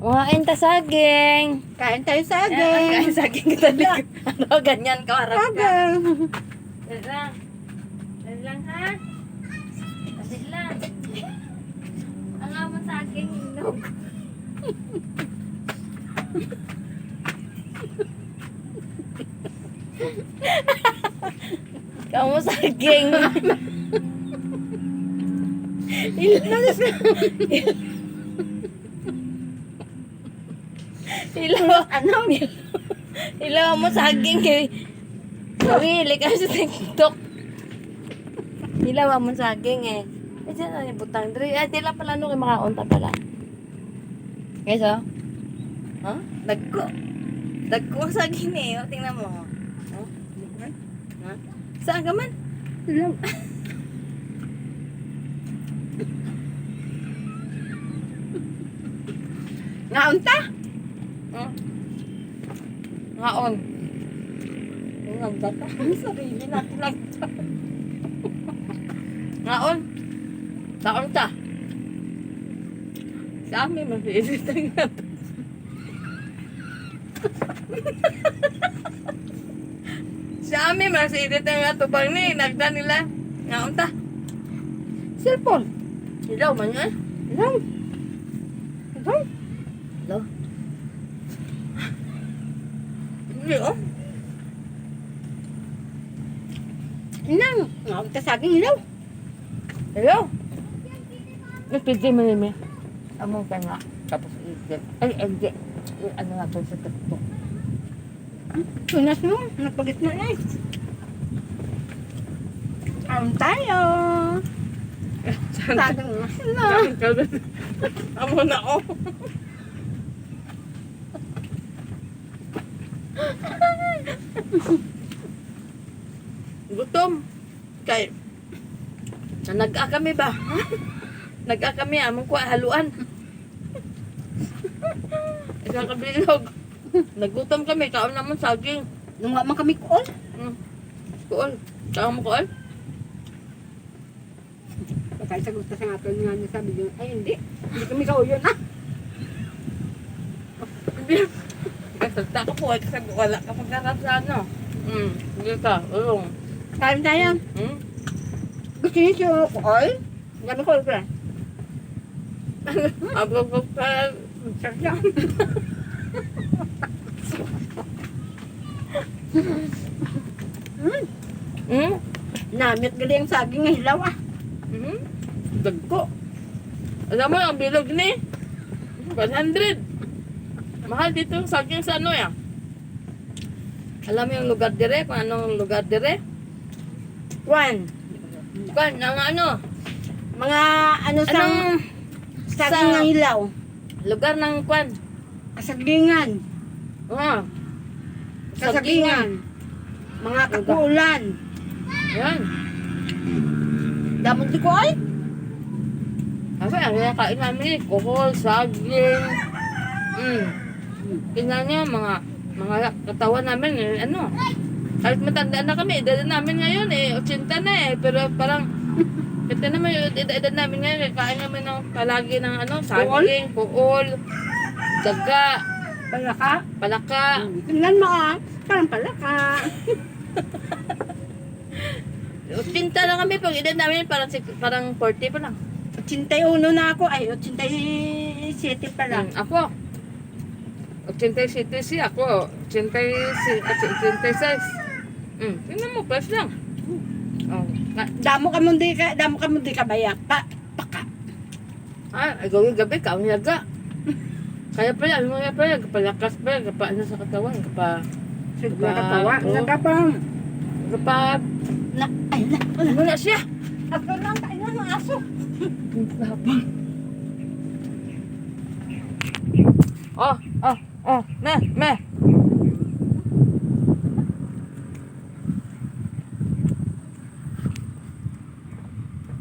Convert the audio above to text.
Kumain ta saging. Kain tayo Kain saging. saging kita likod. Ano, ganyan ka, harap ka. Saging. Dali lang. Dali lang, ha? Dali lang. Ang amo saging, inog. Kamu saging. Ilaw, Ano? ilaw mo saging kay Sarili ka sa TikTok. Ilaw mo saging eh. Eh, dyan na yung butang. Dila pala nung makaunta pala. Guys, oh. Huh? Dagko. Dagko ang saging eh. O, tingnan mo. Oh. Huh? Saan ka man? Ngaunta? Huh? Ngaon. Ngaon ba ta? Sarili natin lang. Ngaon. Taon ta. Sa amin, mag-iisip nga to. Sa amin, mag-iisip nga to. Pag nagda nila. Ngaon ta. Cellphone. Ilaw man yan. Ilaw. Ilaw. Ilaw. Hindi oh. Inang. Ngaunta saging ilaw. Hello? Nagpili mo yun eh. Among ka nga. Tapos isip. Ay, hindi. Ano nga to sa TikTok? Tunas mo. Nagpagit na eh. Kain tayo. Saging na. Amo na oh. Gutom. Kay nag-a kami ba? Nag-a kami among kuha haluan. Isang kabilog. Nagutom kami, kaon naman saging. Nung man kami kuol. Kuol. Kaon mo kuol? Kaya sagot sa nga nga niya sabi niya, ay hindi. Hindi kami kauyon na. Hindi. Kasagta ko po, kasi wala ka pagkarap sa ano. Hindi ka, ulong. Kain tayo. Gusto niyo siya kuol? Dami kuol ko lang. Abog pa. Sarap. Namit gali ang saging ng hilaw ah. Dagko. Alam mo, ang bilog ni 100. Mahal dito yung saging sa ano yan. Alam mo yung lugar dire? Kung anong lugar dire? Kwan. Kan, ang ano? Mga ano sa Anong saging ng hilaw. lugar ng kwan? Kasagingan. Kasagingan. Mga kakulan. Yan. Damot di ko ay. Kasi ang kain namin, kohol, saging. Tingnan niya, mga katawan namin, ano. Kahit matanda na kami, edad namin ngayon 80 na Pero parang, kita naman yung edad namin ngayon, kain namin ng palagi ng ano, saging, kuol, daga, palaka. Tingnan mo ah. Parang palaka. 80 na kami, pag edad namin, parang 40 pa lang. 81 na ako. Ay, 87 pa lang. Ako, 87 siya, ako, 86. Tingnan mo, plus lang. Damo ka mundi ka bayak. Paka. Gawin gabi, kaon yaga. Kaya pala, ano nga pala, kapalakas pa, kapa ano sa katawan, Sige Diba? katawa. Oo. Nagkapang. kapa, ano na siya? Ako lang tayo ng aso. Oh, me,